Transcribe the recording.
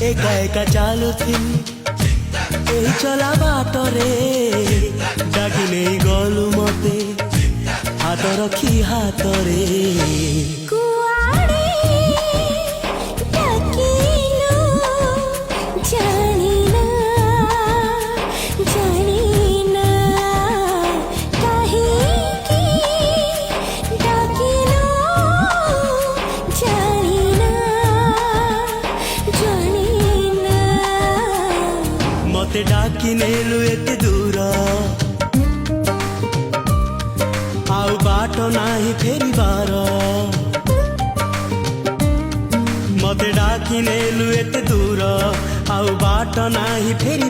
एका एका चालुथिली एही चला बाटरे डाकिने गलु मते हाथ रखी हातरे मते डाकी नेलु एते दूर आउ बाट नाही फेरिबार मते डाकी नेलु एते दूर आउ बाट नाही फेरि